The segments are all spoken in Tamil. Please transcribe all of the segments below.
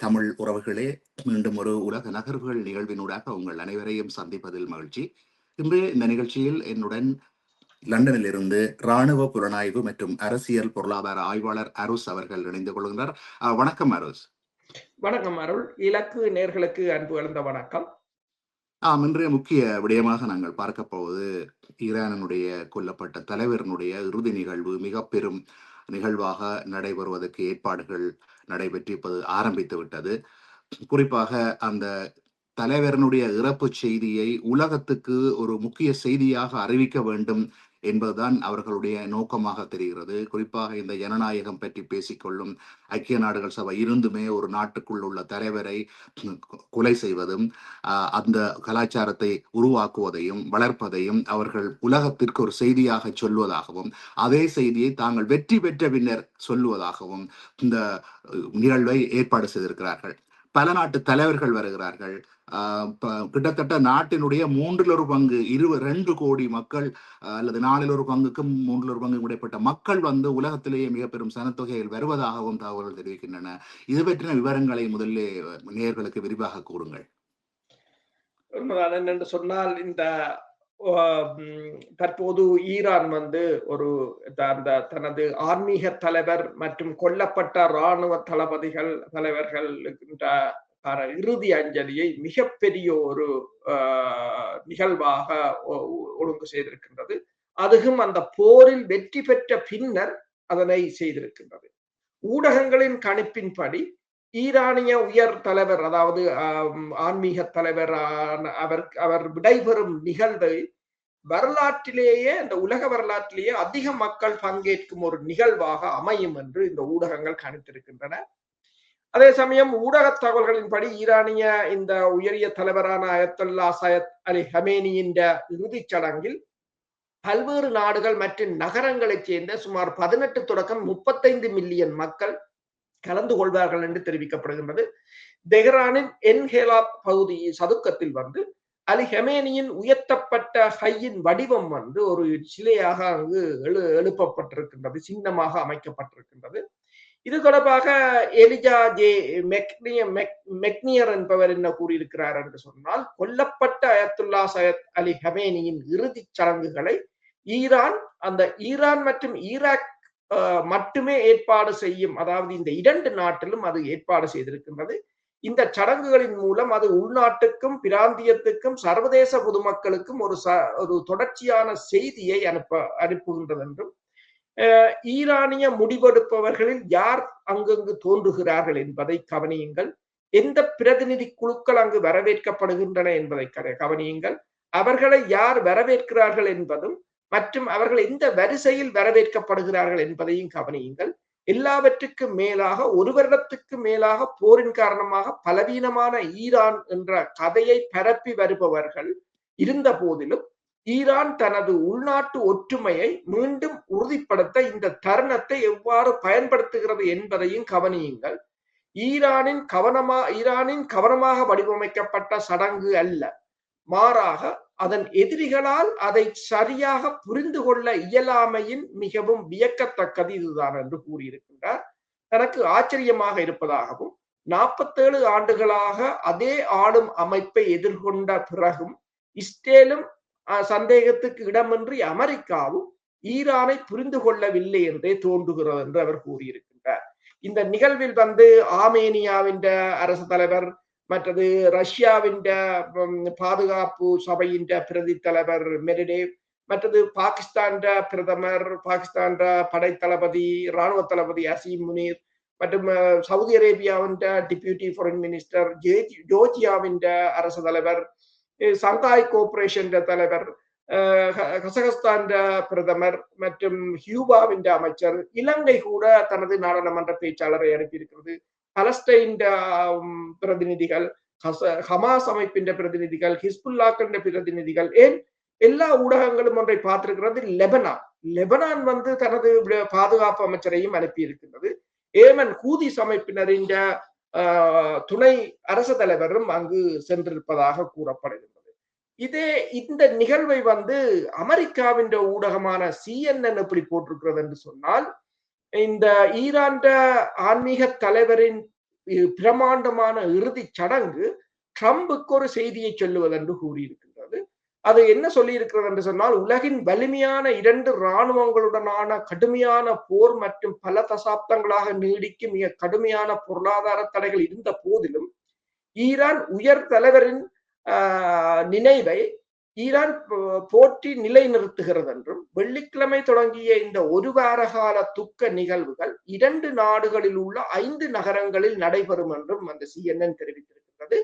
தமிழ் உறவுகளே, மீண்டும் ஒரு உலக நகர்வுகள் நிகழ்வினூடாக உங்கள் அனைவரையும் சந்திப்பதில் மகிழ்ச்சி. இன்று இந்த நிகழ்ச்சியில் என்னுடன் லண்டனில் இருந்து இராணுவ புலனாய்வு மற்றும் அரசியல் பொருளாதார ஆய்வாளர் அருஸ் அவர்கள் இணைந்து கொள்கின்றார். வணக்கம் அருஸ். வணக்கம் அருள். இலக்கு நேர்களுக்கு அன்பு கலந்த வணக்கம். இன்றைய முக்கிய விடயமாக நாங்கள் பார்க்க போவது ஈரானுடைய கொல்லப்பட்ட தலைவரினுடைய இறுதி நிகழ்வு மிக பெரும் நிகழ்வாக நடைபெறுவதற்கு ஏற்பாடுகள் நடைபெற்று ஆரம்பித்து விட்டது. குறிப்பாக அந்த தலைவரனுடைய இறப்பு செய்தியை உலகத்துக்கு ஒரு முக்கிய செய்தியாக அறிவிக்க வேண்டும் என்பதுதான் அவர்களுடைய நோக்கமாக தெரிகிறது. குறிப்பாக இந்த ஜனநாயகம் பற்றி பேசிக்கொள்ளும் ஐக்கிய நாடுகள் சபை இருந்துமே ஒரு நாட்டுக்குள் உள்ள தலைவரை கொலை செய்வதும் அந்த கலாச்சாரத்தை உருவாக்குவதையும் வளர்ப்பதையும் அவர்கள் உலகத்திற்கு ஒரு செய்தியாக சொல்வதாகவும் அதே செய்தியை தாங்கள் வெற்றி பெற்ற பின்னர் சொல்லுவதாகவும் இந்த நிகழ்வை ஏற்பாடு செய்திருக்கிறார்கள். பல நாட்டு தலைவர்கள் வருகிறார்கள். கிட்டத்தட்ட நாட்டினுடைய 1/3 2 கோடி மக்கள் அல்லது 4/4 3/4 இடைப்பட்ட மக்கள் உலகத்திலேயே மிக பெரும் சனத்தொகையில் வருவதாகவும் தகவல்கள் தெரிவிக்கின்றன. இது பற்றின விவரங்களை முதல்ல நேயர்களுக்கு விரிவாக கூறுங்கள். உண்மைதான். என்னென்று சொன்னால், இந்த தற்போது ஈரான் ஒரு தனது ஆன்மீக தலைவர் மற்றும் கொல்லப்பட்ட இராணுவ தலைவர்கள் இறுதி அஞ்சலியை மிகப்பெரிய ஒரு நிகழ்வாக ஒழுங்கு செய்திருக்கின்றது. அதுவும் அந்த போரில் வெற்றி பெற்ற பின்னர் அதனை செய்திருக்கின்றது. ஊடகங்களின் கணிப்பின்படி ஈரானிய உயர் தலைவர், அதாவது ஆன்மீக தலைவர் அவர் விடைபெறும் நிகழ்வை வரலாற்றிலேயே, இந்த உலக வரலாற்றிலேயே அதிக மக்கள் பங்கேற்கும் ஒரு நிகழ்வாக அமையும் என்று இந்த ஊடகங்கள் கணித்திருக்கின்றன. அதே சமயம் ஊடக தகவல்களின்படி ஈரானிய இந்த உயரிய தலைவரான அயத்துல்லா சையத் அலி ஹமேனியின் இறுதிச் சடங்கில் பல்வேறு நாடுகள் மற்றும் நகரங்களைச் சேர்ந்த சுமார் 18 தொடக்கம் 35 மில்லியன் மக்கள் கலந்து கொள்வார்கள் என்று தெரிவிக்கப்படுகின்றது. தெஹ்ரானின் என்ஹேலா பகுதி சதுக்கத்தில் அலி ஹமேனியின் உயர்த்தப்பட்ட கையின் வடிவம் ஒரு சிலையாக அங்கு எழுப்பப்பட்டிருக்கின்றது, சின்னமாக அமைக்கப்பட்டிருக்கின்றது. இது தொடர்பாக எலிஜா ஜே மெக்னியர் என்பவர் என்ன கூறியிருக்கிறார் என்று சொன்னால், கொல்லப்பட்ட அயத்துல்லா சையத் அலி ஹமேனியின் இறுதிச் சடங்குகளை ஈரான் மற்றும் ஈராக் மட்டுமே ஏற்பாடு செய்யும், அதாவது இந்த 2 நாட்டிலும் அது ஏற்பாடு செய்திருக்கின்றது. இந்த சடங்குகளின் மூலம் அது உள்நாட்டுக்கும் பிராந்தியத்துக்கும் சர்வதேச பொதுமக்களுக்கும் ஒரு தொடர்ச்சியான செய்தியை அனுப்புகின்றது என்றும், ஈரானிய முடிவெடுப்பவர்களில் யார் அங்கங்கு தோன்றுகிறார்கள் என்பதை கவனியுங்கள், எந்த பிரதிநிதி குழுக்கள் அங்கு வரவேற்கப்படுகின்றன என்பதை கவனியுங்கள், அவர்களை யார் வரவேற்கிறார்கள் என்பதும் மற்றும் அவர்கள் எந்த வரிசையில் வரவேற்கப்படுகிறார்கள் என்பதையும் கவனியுங்கள். எல்லாவற்றுக்கும் மேலாக 1 வருடத்துக்கு மேலாக போரின் காரணமாக பலவீனமான ஈரான் என்ற கதையை பரப்பி வருபவர்கள் இருந்த போதிலும் ஈரான் தனது உள்நாட்டு ஒற்றுமையை மீண்டும் உறுதிப்படுத்த இந்த தருணத்தை எவ்வாறு பயன்படுத்துகிறது என்பதையும் கவனியுங்கள். ஈரானின் கவனமாக வடிவமைக்கப்பட்ட சடங்கு அல்ல, மாறாக அதன் எதிரிகளால் அதை சரியாக புரிந்து கொள்ள இயலாமையின் மிகவும் வியக்கத்தக்கது இதுதான் என்று கூறியிருக்கின்றார். தனக்கு ஆச்சரியமாக இருப்பதாகவும், 47 ஆண்டுகளாக அதே ஆளும் அமைப்பை எதிர்கொண்ட பிறகும் இஸ்ரேலும் சந்தேகத்துக்கு இடமின்றி அமெரிக்காவும் ஈரானை புரிந்து கொள்ளவில்லை என்றே தோன்றுகிறது என்று அவர் கூறியிருக்கின்றார். இந்த நிகழ்வில் ஆர்மேனியாவின் அரசு தலைவர், மற்றது ரஷ்யாவின் பாதுகாப்பு சபையின் பிரதி தலைவர் மெரிடேவ், மற்றது பாகிஸ்தான் பிரதமர், பாகிஸ்தான் படைத்தளபதி இராணுவ தளபதி அசீம் முனீர், மற்றும் சவுதி அரேபியாவின் டிப்யூட்டி ஃபாரின் மினிஸ்டர், ஜோர்ஜியாவின் அரசு தலைவர், சங்காய் கோஆபரேஷன் தலைவர், கசகஸ்தான் பிரதமர் மற்றும் கியூபாவின் அமைச்சர், இலங்கை கூட தனது நாடாளுமன்ற பேச்சாளரை அனுப்பியிருக்கிறது. பலஸ்டைன் பிரதிநிதிகள், ஹமாஸ் அமைப்பின் பிரதிநிதிகள், ஹிஸ்புல்லாக்களின் பிரதிநிதிகள், எல்லா ஊடகங்களும் ஒன்றை பார்த்திருக்கிறது. லெபனான் தனது பாதுகாப்பு அமைச்சரையும் அனுப்பி இருக்கின்றது. ஏமன் ஹூதிஸ் அமைப்பினரின் துணை அரசு தலைவரும் அங்கு சென்றிருப்பதாக கூறப்படுகின்றது. இந்த நிகழ்வை அமெரிக்காவின் ஊடகமான CNN எப்படி போட்டிருக்கிறது என்று சொன்னால், இந்த ஈரான் ஆன்மீக தலைவரின் பிரமாண்டமான இறுதி சடங்கு ட்ரம்புக்கு ஒரு செய்தியை சொல்லுவது என்று கூறியிருக்கின்றது. அது என்ன சொல்லி இருக்கிறது என்று சொன்னால், உலகின் வலிமையான 2 இராணுவங்களுடனான கடுமையான போர் மற்றும் பல தசாப்தங்களாக நீடிக்கும் மிக கடுமையான பொருளாதார தடைகள் இருந்த போதிலும் ஈரான் உயர் தலைவரின் நினைவை ஈரான் போற்றி நிலைநிறுத்துகிறது என்றும், வெள்ளிக்கிழமை தொடங்கிய இந்த ஒரு வார கால துக்க நிகழ்வுகள் 2 நாடுகளில் உள்ள 5 நகரங்களில் நடைபெறும் என்றும் அந்த CNN தெரிவித்திருக்கிறது.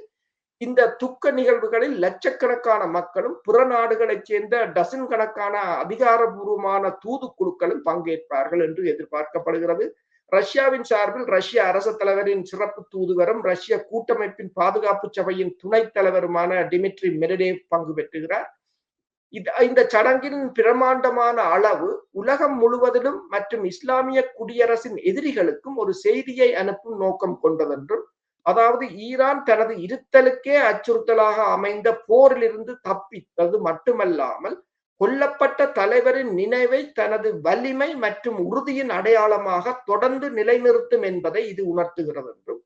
இந்த துக்க நிகழ்வுகளில் லட்சக்கணக்கான மக்களும் புற நாடுகளைச் சேர்ந்த டசன் கணக்கான அதிகாரபூர்வமான தூதுக்குழுக்களும் பங்கேற்பார்கள் என்று எதிர்பார்க்கப்படுகிறது. ரஷ்யாவின் சார்பில் ரஷ்ய அரச தலைவரின் சிறப்பு தூதுவரும் ரஷ்ய கூட்டமைப்பின் பாதுகாப்பு சபையின் துணைத் தலைவருமான டிமிட்ரி மெடடேவ் பங்கு பெற்றுகிறார். இந்த சடங்கின் பிரமாண்டமான அளவு உலகம் முழுவதிலும் மற்றும் இஸ்லாமிய குடியரசின் எதிரிகளுக்கும் ஒரு செய்தியை அனுப்பும் நோக்கம் கொண்டதென்றும், அதாவது ஈரான் தனது இருத்தலுக்கே அச்சுறுத்தலாக அமைந்த போரிலிருந்து தப்பித்தது மட்டுமல்லாமல் கொல்லப்பட்ட தலைவரின் நினைவை தனது வலிமை மற்றும் உறுதியின் அடையாளமாக தொடர்ந்து நிலைநிறுத்தும் என்பதை இது உணர்த்துகிறது என்றும்,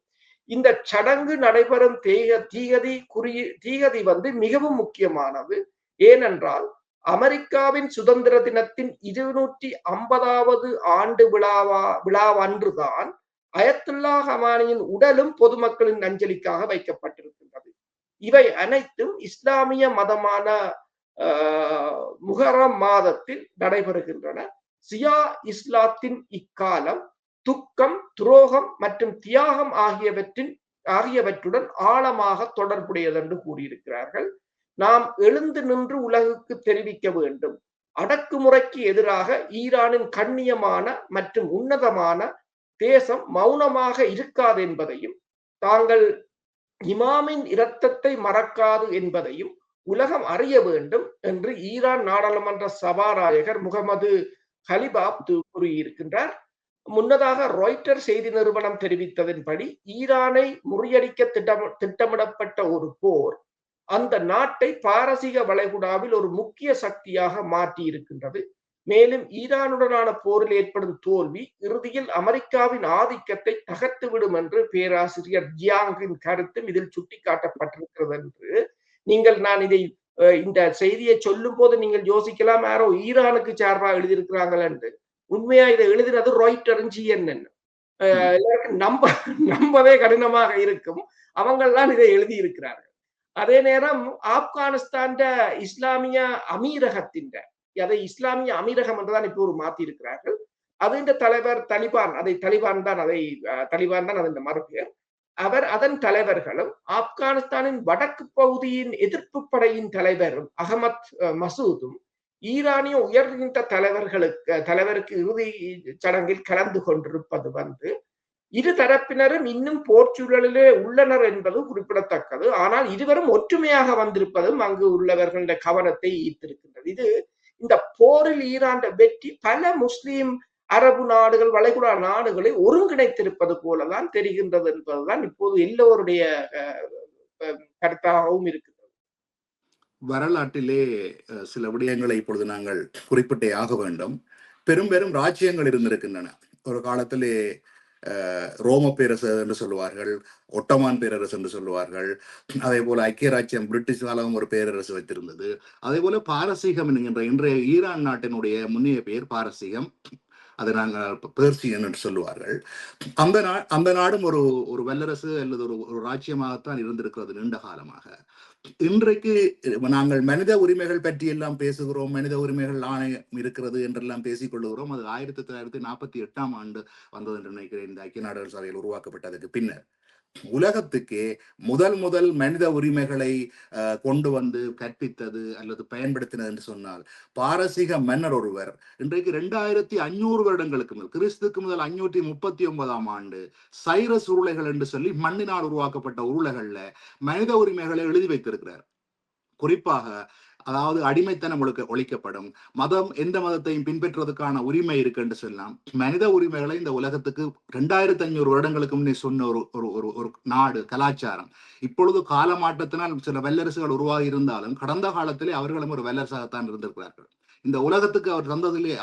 இந்த சடங்கு நடைபெறும் தீகதி மிகவும் முக்கியமானது. ஏனென்றால் அமெரிக்காவின் சுதந்திர தினத்தின் 250வது ஆண்டு விழாவன்றுதான் அயத்துல்லா ஹமானியின் உடலும் பொதுமக்களின் அஞ்சலிக்காக வைக்கப்பட்டிருக்கின்றது. இவை அனைத்தும் இஸ்லாமிய மதமான முஹர்ரம் மாதத்தில் நடைபெறுகின்றன. சியா இஸ்லாத்தின் இக்காலம் துக்கம், துரோகம் மற்றும் தியாகம் ஆகியவற்றுடன் ஆழமாக தொடர்புடையது என்று கூறியிருக்கிறார்கள். நாம் எழுந்து நின்று உலகுக்கு தெரிவிக்க வேண்டும், அடக்குமுறைக்கு எதிராக ஈரானின் கண்ணியமான மற்றும் உன்னதமான தேசம் மௌனமாக இருக்காது என்பதையும், தாங்கள் இமாமின் இரத்தத்தை மறக்காது என்பதையும் உலகம் அறிய வேண்டும் என்று ஈரான் நாடாளுமன்ற சபாநாயகர் முகமது கலிபாப் கூறியிருக்கின்றார். முன்னதாக ராய்ட்டர் செய்தி நிறுவனம் தெரிவித்ததன்படி ஈரானை முறியடிக்க திட்டமிடப்பட்ட ஒரு போர் அந்த நாட்டை பாரசீக வளைகுடாவில் ஒரு முக்கிய சக்தியாக மாற்றி இருக்கின்றது. மேலும் ஈரானுடனான போரில் ஏற்படும் தோல்வி இறுதியில் அமெரிக்காவின் ஆதிக்கத்தை தகர்த்துவிடும் என்று பேராசிரியர் ஜியாங்கின் கருத்தும் இதில் சுட்டிக்காட்டப்பட்டிருக்கிறது என்று நான் இதை இந்த செய்தியை சொல்லும் போது நீங்கள் யோசிக்கலாம், யாரோ ஈரானுக்கு சார்பாக எழுதியிருக்கிறார்கள் என்று. உண்மையா இதை எழுதினது ராய்ட்டரும் CNN. எல்லாருக்கும் நம்பவே கடினமாக இருக்கும். அவங்கள்தான் இதை எழுதியிருக்கிறார்கள். அதே நேரம் ஆப்கானிஸ்தான் இஸ்லாமிய அமீரகத்தின் அதை இஸ்லாமிய அமீரகம் என்றுதான் இப்போ ஒரு மாற்றி இருக்கிறார்கள். அது தலைவர் தலிபான், தலிபான் தான் அதன் மறுபெயர். அதன் தலைவர்களும் ஆப்கானிஸ்தானின் வடக்கு பகுதியின் எதிர்ப்பு படையின் தலைவரும் அகமத் மசூதும் ஈரானிய உயர்ந்த தலைவருக்கு இறுதி சடங்கில் கலந்து கொண்டிருப்பது இரு தரப்பினரும் இன்னும் போர் சூழலிலே உள்ளனர் என்பது குறிப்பிடத்தக்கது. ஆனால் இருவரும் ஒற்றுமையாக வந்திருப்பதும் அங்கு உள்ளவர்களுடைய கவனத்தை ஈர்த்திருக்கின்றது. இது இந்த போரில் ஈரான் வெற்றி பல முஸ்லிம் அரபு நாடுகள், வளைகுடா நாடுகளை ஒருங்கிணைத்திருப்பது போலதான் தெரிகின்றது என்பதுதான் இப்போது எல்லோருடைய கருத்தாகவும் இருக்கிறது. வரலாற்றிலே சில விடயங்களை இப்பொழுது நாங்கள் குறிப்பிட்டே ஆக வேண்டும். பெரும் பெரும் ராஜ்யங்கள் இருந்திருக்கின்றன. ஒரு காலத்திலே ரோம பேரரசு என்று சொல்லுவார்கள், ஒட்டமான் பேரரசு என்று சொல்லுவார்கள். அதே போல ஐக்கிய ராஜ்யம் பிரிட்டிஷ் காலம் ஒரு பேரரசு வைத்திருந்தது. அதே போல பாரசீகம் என்கின்ற இன்றைய ஈரான் நாட்டினுடைய முன்னைய பெயர் பாரசீகம், அதை நாங்கள் பேர்சியன் என்று சொல்லுவார்கள். அந்த நாடும் ஒரு வல்லரசு அல்லது ஒரு ராஜ்யமாகத்தான் இருந்திருக்கிறது நீண்ட காலமாக. இன்றைக்கு நாங்கள் மனித உரிமைகள் பற்றி எல்லாம் பேசுகிறோம், மனித உரிமைகள் ஆணையம் இருக்கிறது என்றெல்லாம் பேசிக் கொள்ளுகிறோம். அது 1948ஆம் ஆண்டு வந்தது என்று நினைக்கிறேன், இந்த ஐக்கிய நாடுகள் சபையில் உருவாக்கப்பட்டதுக்கு பின்னர். உலகத்துக்கே முதல் மனித உரிமைகளை கொண்டு வந்து கற்பித்தது அல்லது பயன்படுத்தினது என்று சொன்னால் பாரசீக மன்னர் ஒருவர். இன்றைக்கு 2500 வருடங்களுக்கு முதல், கிறிஸ்துக்கு முதல் 539ஆம் ஆண்டு சைரஸ் உருளைகள் என்று சொல்லி மண்ணினால் உருவாக்கப்பட்ட உருளைகள்ல மனித உரிமைகளை எழுதி வைத்திருக்கிறார். குறிப்பாக அதாவது அடிமைத்தனம் ஒழிக்கப்படும், மதம் எந்த மதத்தையும் பின்பற்றுவதற்கான உரிமை இருக்கு என்று சொல்லலாம். மனித உரிமைகளை இந்த உலகத்துக்கு 2500 வருடங்களுக்கு முன்னே சொன்ன ஒரு நாடு, கலாச்சாரம். இப்பொழுது காலமாற்றத்தினால் சில வல்லரசுகள் உருவாகி இருந்தாலும் கடந்த காலத்திலே அவர்களும் ஒரு வல்லரசாகத்தான் இருந்திருக்கிறார்கள். இந்த உலகத்துக்கு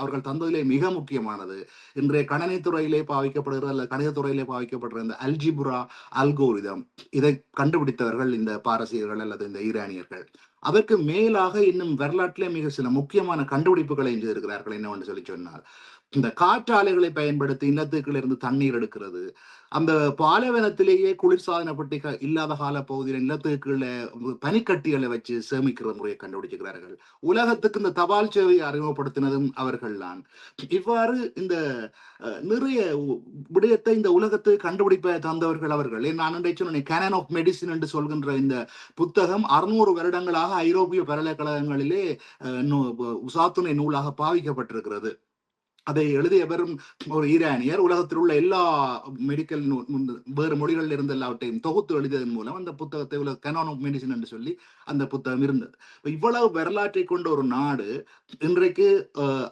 அவர்கள் தந்ததிலே மிக முக்கியமானது இன்றைய கணினித்துறையிலே பாவிக்கப்படுகிற அல்லது கணிதத்துறையிலே பாவிக்கப்படுற இந்த அல்ஜிபுரா அல்கோரிதம், இதை கண்டுபிடித்தவர்கள் இந்த பாரசீகர்கள் அல்லது இந்த ஈரானியர்கள். அதற்கு மேலாக இன்னும் வரலாற்றிலே மிக சில முக்கியமான கண்டுபிடிப்புகளை செய்திருக்கிறார்கள். என்னவென்று சொன்னால், இந்த காற்றாலைகளை பயன்படுத்தி இருந்து தண்ணீர் எடுக்கிறது, அந்த பாலைவனத்திலேயே குளிர்சாதன பெட்டி இல்லாத கால பகுதியில் நிலத்துக்குள்ள பனிக்கட்டிகளை வச்சு சேமிக்கிற முறையை கண்டுபிடிச்சிருக்கிறார்கள். உலகத்துக்கு இந்த தபால் சேவையை அறிமுகப்படுத்தினதும் அவர்கள் தான். இவ்வாறு இந்த நிறைய விடயத்தை இந்த உலகத்தை கண்டுபிடிப்ப தந்தவர்கள் அவர்கள். நான் சொன்னேன், கேனன் ஆஃப் மெடிசின் என்று சொல்கின்ற இந்த புத்தகம் 600 வருடங்களாக ஐரோப்பிய பல்கலைக்கழகங்களிலே உசாத்துணை நூலாக பாவிக்கப்பட்டிருக்கிறது. அதை எழுதியவரும் ஒரு ஈரானியர். உலகத்தில் உள்ள எல்லா மெடிக்கல் வேறு மொழிகளில் இருந்த எல்லாவற்றையும் தொகுத்து எழுதியதன் மூலம் அந்த புத்தகத்தை கேனான் ஆஃப் மெடிசின் என்று சொல்லி அந்த புத்தகம் இருந்தது. இவ்வளவு வரலாற்றை கொண்ட ஒரு நாடு இன்றைக்கு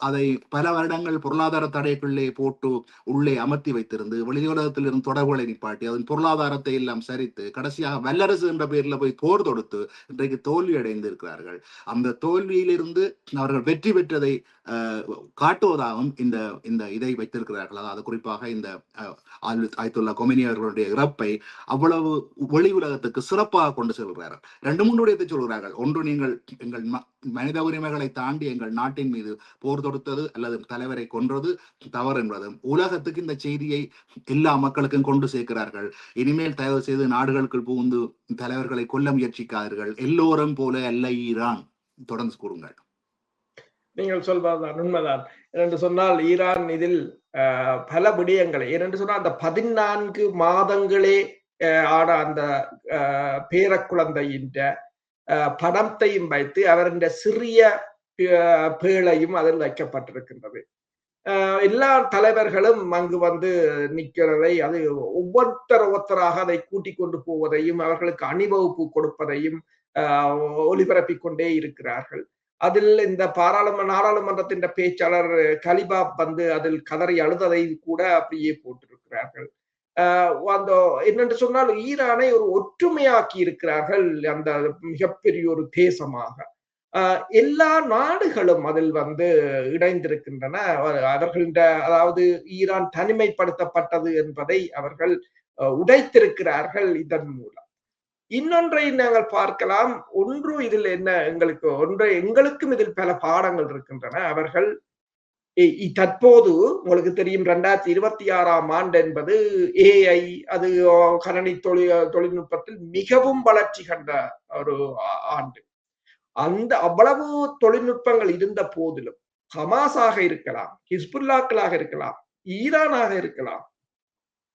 அதை பல வருடங்கள் பொருளாதார தடைக்குள்ளே போட்டு உள்ளே அமர்த்தி வைத்திருந்து வெளியுலகத்தில் இருந்து தொடர்புகளை நிப்பாட்டி அதன் பொருளாதாரத்தை எல்லாம் சரித்து கடைசியாக வல்லரசு என்ற பெயரில் போய் போர் தொடுத்து இன்றைக்கு தோல்வி அடைந்து இருக்கிறார்கள். அந்த தோல்வியிலிருந்து அவர்கள் வெற்றி பெற்றதை காட்டுவதாகவும் இந்த இந்த இதை வைத்திருக்கிறார்கள். அதாவது குறிப்பாக இந்த ஆயத்துல்லா கொமேனி அவர்களுடைய இறப்பை அவ்வளவு வெளி உலகத்துக்கு சிறப்பாக கொண்டு செல்கிறார்கள். 2-3 விடயத்தை சொல்கிறார்கள். ஒன்று, நீங்கள் எங்கள் மனித உரிமைகளை தாண்டி எங்கள் நாட்டின் மீது போர் தொடுத்தது அல்லது தலைவரை கொன்றது தவறு என்பதும் உலகத்துக்கு இந்த செய்தியை எல்லா மக்களுக்கும் கொண்டு சேர்க்கிறார்கள். இனிமேல் தயவு செய்து நாடுகளுக்குள் புகுந்து தலைவர்களை கொல்ல முயற்சிக்காதீர்கள், எல்லோரும் போல அல்ல ஈரான். தொடர்ந்து கூறுங்கள். நீங்கள் சொல்வதுதான் உண்மைதான். என்று சொன்னால் ஈரான் இதில் பல விடயங்களை, ஏனென்று சொன்னால் அந்த 14 மாதங்களே ஆன அந்த பேர குழந்தையின் படத்தையும் வைத்து அவரின் சிறிய பேழையும் அதில் வைக்கப்பட்டிருக்கின்றது. எல்லா தலைவர்களும் அங்கு வந்து நிற்கிறதை, அது ஒவ்வொருத்தராக அதை கூட்டிக் கொண்டு போவதையும் அவர்களுக்கு அணிவகுப்பு கொடுப்பதையும் ஒளிபரப்பிக் கொண்டே இருக்கிறார்கள். அதில் இந்த நாடாளுமன்றத்தின் பேச்சாளர் கலிபாப் வந்து அதில் கதறி அழுததை கூட அப்படியே போட்டிருக்கிறார்கள். அந்த என்னென்று சொன்னால் ஈரானை ஒரு ஒற்றுமையாக்கி இருக்கிறார்கள், அந்த மிகப்பெரிய ஒரு தேசமாக. எல்லா நாடுகளும் அதில் வந்து இணைந்திருக்கின்றன. அவர்களின் அதாவது ஈரான் தனிமைப்படுத்தப்பட்டது என்பதை அவர்கள் உடைத்திருக்கிறார்கள் இதன் மூலம். இன்னொன்றை நாங்கள் பார்க்கலாம். ஒன்று, இதில் என்ன எங்களுக்கும் இதில் பல பாடங்கள் இருக்கின்றன. அவர்கள் தற்போது உங்களுக்கு தெரியும் 2026ஆம் ஆண்டு என்பது AI, அது கணனி தொழில்நுட்பத்தில் மிகவும் வளர்ச்சி கண்ட ஒரு ஆண்டு. அந்த அவ்வளவு தொழில்நுட்பங்கள் இருந்த போதிலும் ஹமாஸாக இருக்கலாம், ஹிஸ்புல்லாக்களாக இருக்கலாம், ஈரானாக இருக்கலாம்,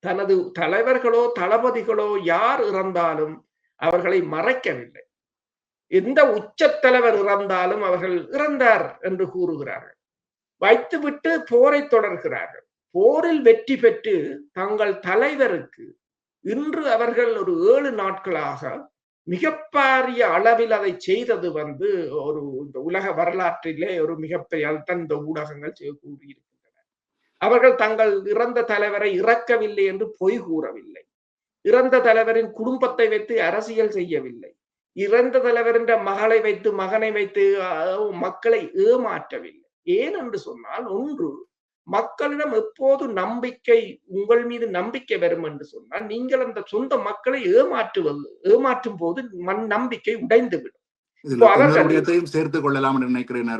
தனது தலைவர்களோ தளபதிகளோ யார் இறந்தாலும் அவர்களை மறைக்கவில்லை. எந்த உச்ச தலைவர் இறந்தாலும் அவர்கள் இறந்தார் என்று கூறுகிறார்கள், வைத்துவிட்டு போரை தொடர்கிறார்கள். போரில் வெற்றி பெற்று தங்கள் தலைவருக்கு இன்று அவர்கள் ஒரு 7 நாட்களாக மிகப்பெரிய அளவில் அதை செய்தது வந்து ஒரு இந்த உலக வரலாற்றிலே ஒரு மிகப்பெரிய இந்த ஊடகங்கள் கூறியிருக்கின்றன. அவர்கள் தங்கள் இறந்த தலைவரை இறக்கவில்லை என்று பொய் கூறவில்லை, இறந்த தலைவரின் குடும்பத்தை வைத்து அரசியல் செய்யவில்லை, இறந்த தலைவரின் மகளை வைத்து மகனை வைத்து மக்களை ஏமாற்றவில்லை. ஏனென்று சொன்னால், ஒன்று, மக்களிடம் எப்போது உங்கள் மீது நம்பிக்கை வரும் என்று சொன்னால், நீங்கள் அந்த சொந்த மக்களை ஏமாற்றும் போது நம்பிக்கை உடைந்துவிடும். சேர்த்துக் கொள்ளலாம் என்று நினைக்கிறேன்.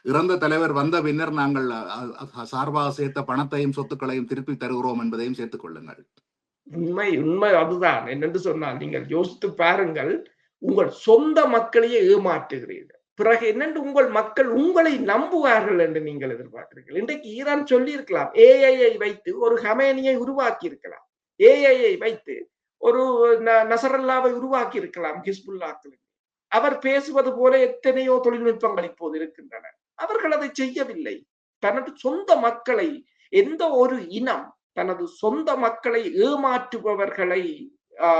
இறந்த தலைவர் வந்த பின்னர் நாங்கள் சார்பாக சேர்த்த பணத்தையும் சொத்துக்களையும் திருப்பி தருகிறோம் என்பதையும் சேர்த்துக் கொள்ளுங்கள். உண்மை அதுதான். என்னென்று சொன்னால், நீங்கள் யோசித்து பாருங்கள், உங்கள் சொந்த மக்களையே ஏமாற்றுகிறீர்கள். பிறகு என்னென்று உங்கள் மக்கள் உங்களை நம்புவார்கள் என்று நீங்கள் எதிர்பார்க்கிறீர்கள். இன்றைக்கு ஈரான் சொல்லி இருக்கலாம், AI வைத்து ஒரு ஹமேனியை உருவாக்கி இருக்கலாம், AI வைத்து ஒரு நசரல்லாவை உருவாக்கி இருக்கலாம். ஹிஸ்புல்லாக்கள் அவர் பேசுவது போல எத்தனையோ தொழில்நுட்பங்கள் இப்போது இருக்கின்றன. அவர்கள் அதை செய்யவில்லை. தனது சொந்த மக்களை, எந்த ஒரு இனம் தனது சொந்த மக்களை ஏமாற்றுபவர்களை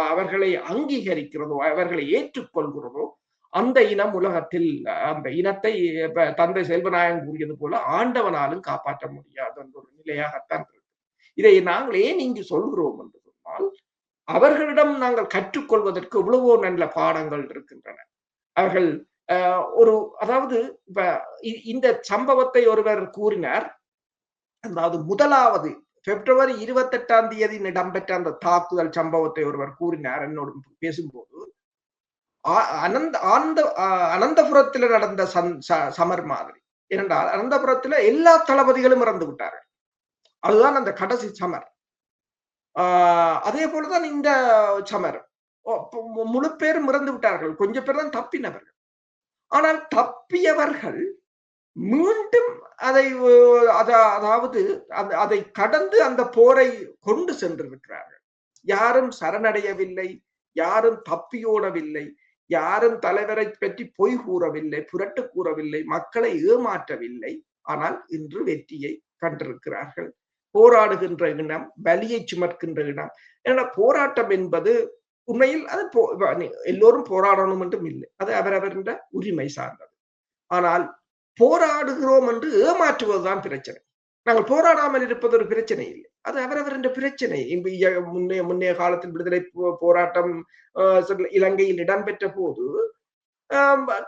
அவர்களை அங்கீகரிக்கிறதோ, அவர்களை ஏற்றுக்கொள்கிறதோ, அந்த இனம் உலகத்தில், அந்த இனத்தை தந்தை செல்வநாயகம் கூறியது போல ஆண்டவனாலும் காப்பாற்ற முடியாது என்ற ஒரு நிலையாகத்தான் இருக்கு. இதை நாங்கள் ஏன் இங்கு சொல்கிறோம் என்று சொன்னால், அவர்களிடம் நாங்கள் கற்றுக்கொள்வதற்கு எவ்வளவோ நல்ல பாடங்கள் இருக்கின்றன. அவர்கள் ஒரு அதாவது இந்த சம்பவத்தை ஒருவர் கூறினார். அதாவது முதலாவது பிப்ரவரி 28ஆம் தேதி இடம்பெற்ற அந்த தாக்குதல் சம்பவத்தை ஒருவர் கூறினார் என்னோடு பேசும்போது. அனந்தபுரத்தில் நடந்த சமர் மாதிரி. ஏனென்றால் அனந்தபுரத்தில் எல்லா தளபதிகளும் இறந்து விட்டார்கள். அதுதான் அந்த கடைசி சமர். அதே போலதான் இந்த சமர். முழு பேரும் இறந்து விட்டார்கள். கொஞ்சம் பேர் தான் தப்பினவர்கள். ஆனால் தப்பியவர்கள் மீண்டும் அதாவது அதை கடந்து அந்த போரை கொண்டு சென்றிருக்கிறார்கள். யாரும் சரணடையவில்லை, யாரும் தப்பியோடவில்லை, யாரும் தலைவரை பற்றி பொய் கூறவில்லை, புரட்டு கூறவில்லை, மக்களை ஏமாற்றவில்லை. ஆனால் இன்று வெற்றியை கண்டிருக்கிறார்கள். போராடுகின்ற இனம், பலியை சுமக்கின்ற இனம். ஏன்னா போராட்டம் என்பது உண்மையில் அது எல்லோரும் போராடணும் என்றும் இல்லை, அது அவரவர் உரிமை சார்ந்தது. ஆனால் போராடுகிறோம் என்று ஏமாற்றுவதுதான் பிரச்சனை. நாங்கள் போராடாமல் இருப்பது ஒரு பிரச்சனை இல்லை, அது அவரவர் பிரச்சனை. முன்னைய காலத்தில் விடுதலை போராட்டம் இலங்கையில் இடம்பெற்ற போது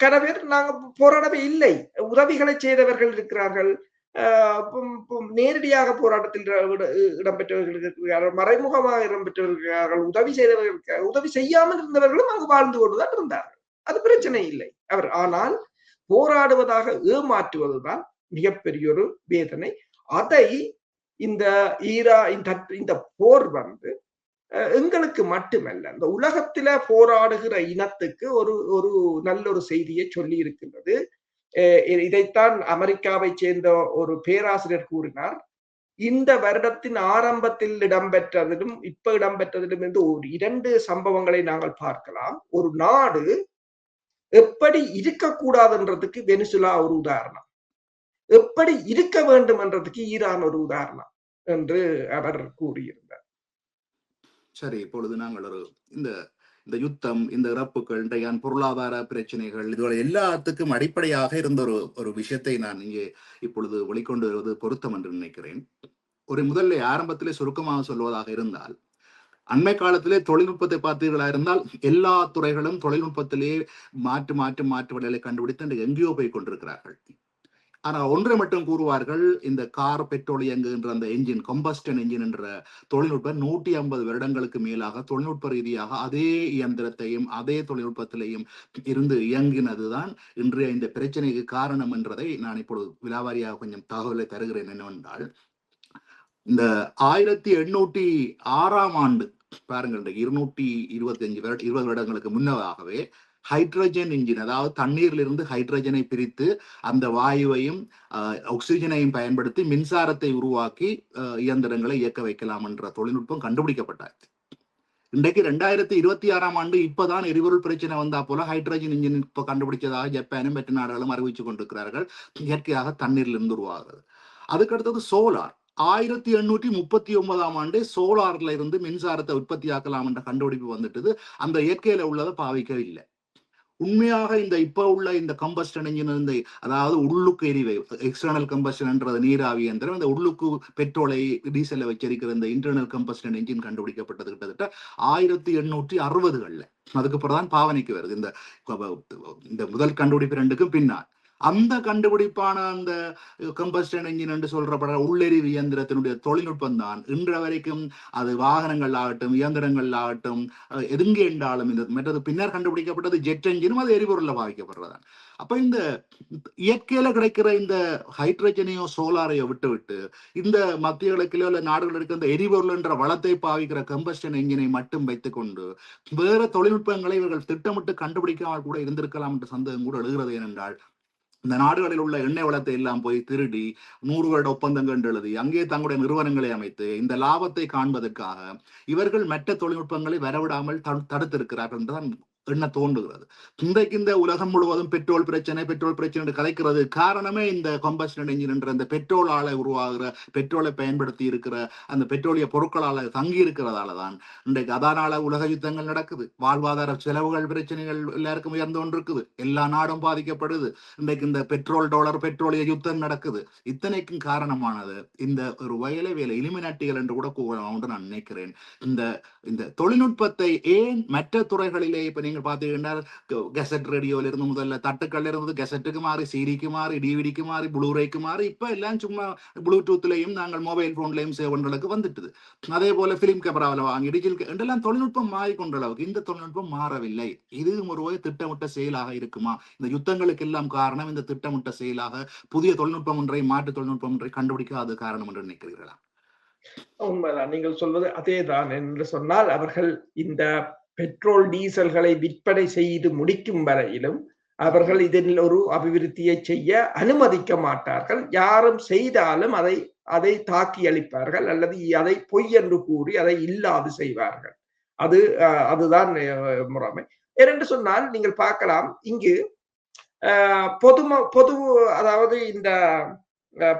கனவேர் நாங்கள் போராடவே இல்லை. உதவிகளை செய்தவர்கள் இருக்கிறார்கள், நேரடியாக போராட்டத்தில் இடம்பெற்றவர்கள் இருக்கிறார்கள், மறைமுகமாக இடம்பெற்றவர்கள், உதவி செய்தவர்கள், உதவி செய்யாமல் இருந்தவர்களும் அங்கு வாழ்ந்து கொண்டுதான் இருந்தார்கள். அது பிரச்சனை இல்லை அவர். ஆனால் போராடுவதாக ஏமாற்றுவதுதான் மிகப்பெரிய ஒரு வேதனை. அதை இந்த போர் எங்களுக்கு மட்டுமல்ல, இந்த உலகத்தில போராடுகிற இனத்துக்கு ஒரு நல்ல ஒரு செய்தியை சொல்லி இருக்கின்றது. இதைத்தான் அமெரிக்காவை சேர்ந்த ஒரு பேராசிரியர் கூறினார். இந்த வருடத்தின் ஆரம்பத்தில் இடம்பெற்றதிலும் இப்ப இடம்பெற்றதிலும் என்று ஒரு 2 சம்பவங்களை நாங்கள் பார்க்கலாம். ஒரு நாடு எப்படி இருக்கக்கூடாதுன்றதுக்கு வெனிசுலா ஒரு உதாரணம், எப்படி இருக்க வேண்டும் என்றதுக்கு ஈரான் ஒரு உதாரணம் என்று அவர் கூறியிருந்தார். சரி, இப்பொழுது நாங்கள் இந்த யுத்தம், இந்த இறப்புகள், இன்றைய பொருளாதார பிரச்சனைகள், இதோட எல்லாத்துக்கும் அடிப்படையாக இருந்த ஒரு விஷயத்தை நான் இங்கே இப்பொழுது வெளிக்கொண்டு வருவது பொருத்தம் என்று நினைக்கிறேன். முதல்ல ஆரம்பத்திலே சுருக்கமாக சொல்வதாக இருந்தால், அண்மை காலத்திலே தொழில்நுட்பத்தை பார்த்தீர்களா இருந்தால் எல்லா துறைகளும் தொழில்நுட்பத்திலே மாற்று வழிகளை கண்டுபிடித்து எங்கேயோ போய் கொண்டிருக்கிறார்கள். ஆனால் ஒன்றை மட்டும் கூறுவார்கள், இந்த கார் பெட்ரோல் இயங்குகின்ற அந்த என்ஜின், கம்பஸ்டன் என்ஜின் என்ற தொழில்நுட்பம் 150 வருடங்களுக்கு மேலாக தொழில்நுட்ப ரீதியாக அதே இயந்திரத்தையும் அதே தொழில்நுட்பத்திலையும் இருந்து இயங்கினதுதான் இன்றைய இந்த பிரச்சனைக்கு காரணம் என்றதை நான் இப்பொழுது விலாவாரியாக கொஞ்சம் தகவலை தருகிறேன். என்னவென்றால், இந்த 1806ஆம் ஆண்டு பாருங்கள், 220 வருடங்களுக்கு முன்னதாகவே ஹைட்ரஜன் இன்ஜின், அதாவது தண்ணீரிலிருந்து ஹைட்ரஜனை பிரித்து அந்த வாயுவையும் ஆக்சிஜனையும் பயன்படுத்தி மின்சாரத்தை உருவாக்கி இயந்திரங்களை இயக்க வைக்கலாம் என்ற தொழில்நுட்பம் கண்டுபிடிக்கப்பட்டாச்சு. இன்றைக்கு 2026ஆம் ஆண்டு இப்பதான் எரிபொருள் பிரச்சனை வந்தா போல ஹைட்ரஜன் இன்ஜின் இப்ப கண்டுபிடிச்சதாக ஜப்பானும் மற்ற நாடுகளும் அறிவிச்சு கொண்டிருக்கிறார்கள். இயற்கையாக தண்ணீரிலிருந்து உருவாகிறது. அதுக்கடுத்தது சோலார். 1839ஆம் ஆண்டு சோலார்ல இருந்து மின்சாரத்தை உற்பத்தியாக்கலாம் என்ற கண்டுபிடிப்பு வந்துட்டது. அந்த இயற்கையில உள்ளதை பாவிக்க இல்லை. உண்மையாக இந்த இப்ப உள்ள இந்த கம்பஸ்டன் என்ஜின், அதாவது உள்ளுக்கு எரிவை, எக்ஸ்டர்னல் கம்பஸ்டன் என்றது நீராவி எந்திரம், இந்த உள்ளுக்கு பெட்ரோலை டீசலை வச்சிருக்கிற இந்த இன்டர்னல் கம்பஸ்டன் என்ஜின் கண்டுபிடிக்கப்பட்டது கிட்டத்தட்ட 1860களில். அதுக்கப்புறம் தான் பாவனைக்கு வருது இந்த முதல் கண்டுபிடிப்பு 2க்கும் பின்னால். அந்த கண்டுபிடிப்பான அந்த கம்பஸ்டன் என்ஜின் என்று சொல்றப்பட உள்ளெரிவு இயந்திரத்தினுடைய தொழில்நுட்பம் தான் இன்று வரைக்கும் அது வாகனங்கள் ஆகட்டும், இயந்திரங்கள் ஆகட்டும், எதுங்கே என்றாலும் இந்த மற்றது பின்னர் கண்டுபிடிக்கப்பட்டது ஜெட் என்ஜினும் அது எரிபொருள்ல பாவிக்கப்படுறதான். அப்ப இந்த இயற்கையில கிடைக்கிற இந்த ஹைட்ரஜனையோ சோலாரையோ விட்டு இந்த மத்திய கிழக்கிலோ இல்ல நாடுகள் இருக்க இந்த எரிபொருள் என்ற வளத்தை பாவிக்கிற கம்பஸ்டன் என்ஜினை மட்டும் வைத்துக் கொண்டு வேற தொழில்நுட்பங்களை இவர்கள் திட்டமிட்டு கண்டுபிடிக்காமல் கூட இருந்திருக்கலாம் என்ற சந்தேகம் கூட எழுகிறது. ஏனென்றால், இந்த நாடுகளில் உள்ள எண்ணெய் வளத்தை எல்லாம் போய் திருடி 100 வருட ஒப்பந்தங்கள் எழுதி அங்கே தங்களுடைய நிறுவனங்களை அமைத்து இந்த லாபத்தை காண்பதற்காக இவர்கள் மற்ற தொழில்நுட்பங்களை வரவிடாமல் தடுத்திருக்கிறார்கள் என்றுதான் எண்ண தோன்றுகிறது. இன்றைக்கு இந்த உலகம் முழுவதும் பெட்ரோல் பிரச்சனை கலைக்கிறது காரணமே இந்த கம்பஸ்டன் என்ஜின் என்ற அந்த பெட்ரோலால உருவாகிற, பெட்ரோலை பயன்படுத்தி இருக்கிற அந்த பெட்ரோலிய பொருட்களால தங்கி இருக்கிறதால தான் இன்றைக்கு அதனால உலக யுத்தங்கள் நடக்குது. வாழ்வாதார செலவுகள் பிரச்சனைகள் எல்லாருக்கும் உயர்ந்து கொண்டிருக்குது. எல்லா நாடும் பாதிக்கப்படுது. இன்றைக்கு இந்த பெட்ரோலிய யுத்தம் நடக்குது. இத்தனைக்கும் காரணமானது இந்த ஒரு வேலை இலுமினாட்டிகள் என்று கூட கூறலாம் நான் நினைக்கிறேன். இந்த தொழில்நுட்பத்தை ஏன் மற்ற துறைகளிலே இப்ப நீங்க பாத்தீங்கன்னா கெசட் ரேடியோல இருந்து முதல்ல தட்டுக்கள்ல இருந்து கெசட்டுக்கு மாறி, சிடிக்கு மாறி, டிவிடிக்கு மாறி, ப்ளூரேக்கு மாறி, இப்ப எல்லாம் சும்மா ப்ளூடூத்லயும் நாங்கள் மொபைல் போன்லயும் சேவ் பண்றதுக்கு வந்துட்டுது. அதே போல பிலிம் கேமராவில் வாங்கி டிஜிட்டல் என்றெல்லாம் தொழில்நுட்பம் மாறிக்கொண்ட அளவுக்கு இந்த தொழில்நுட்பம் மாறவில்லை. இது ஒரு திட்டமிட்ட செயலாக இருக்குமா? இந்த யுத்தங்களுக்கு எல்லாம் காரணம் இந்த திட்டமிட்ட செயலாக புதிய தொழில்நுட்பம் ஒன்றை மாற்று தொழில்நுட்பம் ஒன்றை கண்டுபிடிக்காத காரணம் என்று நினைக்கிறீர்களா? உண்மைதான் நீங்கள் சொல்வது அதேதான். என்று சொன்னால் அவர்கள் இந்த பெட்ரோல் டீசல்களை விற்பனை செய்து முடிக்கும் வரையிலும் அவர்கள் இதில் ஒரு அபிவிருத்தியை செய்ய அனுமதிக்க மாட்டார்கள். யாரும் செய்தாலும் அதை தாக்கி அளிப்பார்கள் அல்லது அதை பொய் என்று கூறி அதை இல்லாது செய்வார்கள். அதுதான் முறைமை. ஏனென்று சொன்னால் நீங்கள் பார்க்கலாம், இங்கு பொது அதாவது இந்த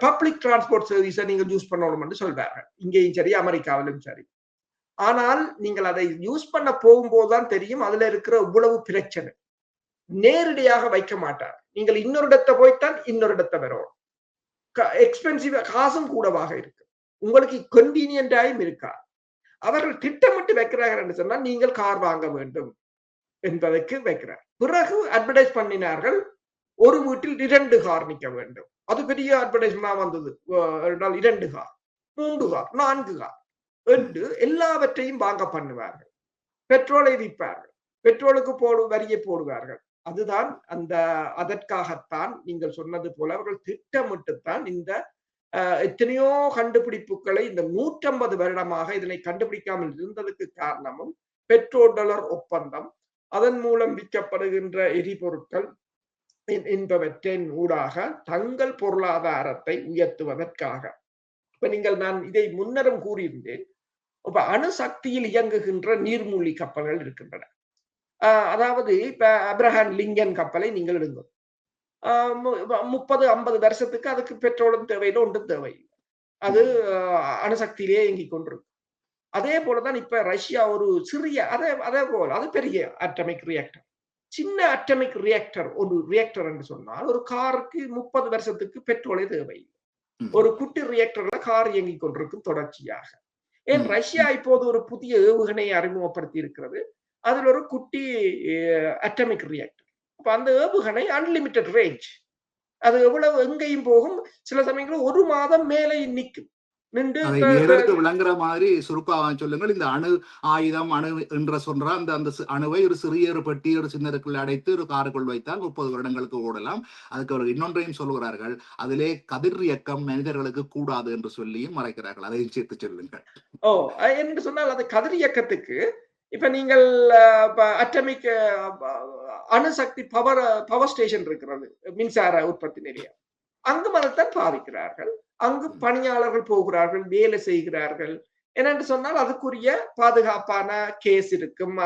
பப்ளிக் டிரான்ஸ்போர்ட் சர்வீஸை நீங்கள் யூஸ் பண்ணணும்னு சொல்வார்கள், இங்கேயும் சரி அமெரிக்காவிலும் சரி. ஆனால் நீங்கள் அதை யூஸ் பண்ண போகும்போதுதான் தெரியும் அதுல இருக்கிற இவ்வளவு பிரச்சனை. நேரடியாக வைக்க மாட்டார். நீங்கள் இன்னொரு இடத்தை போய்த்தான் இன்னொரு இடத்தை வரும். எக்ஸ்பென்சிவ், காசும் கூடவாக இருக்கு, உங்களுக்கு கன்வீனியன்டாயும் இருக்கா. அவர்கள் திட்டமிட்டு வைக்கிறார்கள் என்று சொன்னால் நீங்கள் கார் வாங்க வேண்டும் என்பதற்கு வைக்கிறார். பிறகு அட்வர்டைஸ் பண்ணினார்கள், ஒரு வீட்டில் 2 கார் நிற்க வேண்டும். அது பெரிய அட்வர்டைஸ்மெண்ட் வந்தது. 2 கார், 3 கார், 4 கார் என்று எல்லாவற்றையும் வாங்க பண்ணுவார்கள். பெட்ரோலை விற்பார்கள், பெட்ரோலுக்கு வரியை போடுவார்கள். அதுதான் அதற்காகத்தான் நீங்கள் சொன்னது போல அவர்கள் திட்டமிட்டுத்தான் இந்த எத்தனையோ கண்டுபிடிப்புகளை இந்த 150 வருடமாக இதனை கண்டுபிடிக்காமல் இருந்ததுக்கு காரணமும் பெட்ரோல் டாலர் ஒப்பந்தம், அதன் மூலம் விற்கப்படுகின்ற எரிபொருட்கள் என்பவற்றின் ஊடாக தங்கள் பொருளாதாரத்தை உயர்த்துவதற்காக. இப்ப நான் இதை முன்னரும் கூறியிருந்தேன். இப்ப அணுசக்தியில் இயங்குகின்ற நீர்மூழ்கி கப்பல்கள் இருக்கின்றன. அதாவது இப்ப அப்ரஹாம் லிங்கன் கப்பலை நீங்கள் எடுங்க. 30-50 வருஷத்துக்கு அதுக்கு பெட்ரோலும் தேவையில்லை, ஒன்றும் தேவையில்லை. அது அணுசக்தியிலேயே இயங்கிக் கொண்டிருக்கு. அதே போலதான் இப்ப ரஷ்யா ஒரு சிறிய அதே போல அது பெரிய அட்டமிக் ரியாக்டர், சின்ன அட்டமிக் ரியாக்டர், ஒரு ரியாக்டர் என்று சொன்னால் ஒரு காருக்கு 30 வருஷத்துக்கு பெட்ரோலே தேவையில்லை. ஒரு குட்டி ரியாக்டர்ல கார் இயங்கிக் கொண்டிருக்கும் தொடர்ச்சியாக. ஏன் ரஷ்யா இப்போது ஒரு புதிய ஏவுகணையை அறிமுகப்படுத்தி இருக்கிறது. அதில் ஒரு குட்டி அட்டமிக் ரியாக்டர். அப்ப அந்த ஏவுகணை அன்லிமிட்டட் ரேஞ்ச், அது எவ்வளவு எங்கேயும் போகும். சில சமயங்களில் 1 மாதம் மேலே நிற்கும். விளங்குற மாதிரி சுருக்காக சொல்லுங்கள். இந்த அணு ஆயுதம், அணு என்ற சொல்ற அந்த அணுவை ஒரு சிறிய ஒரு பெட்டி, ஒரு சின்னருக்குள் அடைத்து ஒரு காருக்குள் வைத்தால் 30 வருடங்களுக்கு ஓடலாம். அதுக்கு அவர்கள் இன்னொன்றையும் சொல்கிறார்கள், அதிலே கதிர் இயக்கம் மனிதர்களுக்கு கூடாது என்று சொல்லியும் மறைக்கிறார்கள். அதையும் சேர்த்து சொல்லுங்கள். என்று சொன்னால் அது கதிர் இயக்கத்துக்கு இப்ப நீங்கள் அட்டமிக் அணுசக்தி பவர் ஸ்டேஷன் இருக்கிறது, மின்சார உற்பத்தி நிலையம், அங்கு மதத்தான் பாதிக்கிறார்கள். அங்கு பணியாளர்கள் போகிறார்கள், வேலை செய்கிறார்கள். என்னென்று சொன்னால் அதுக்குரிய பாதுகாப்பான கேஸ் இருக்கும்,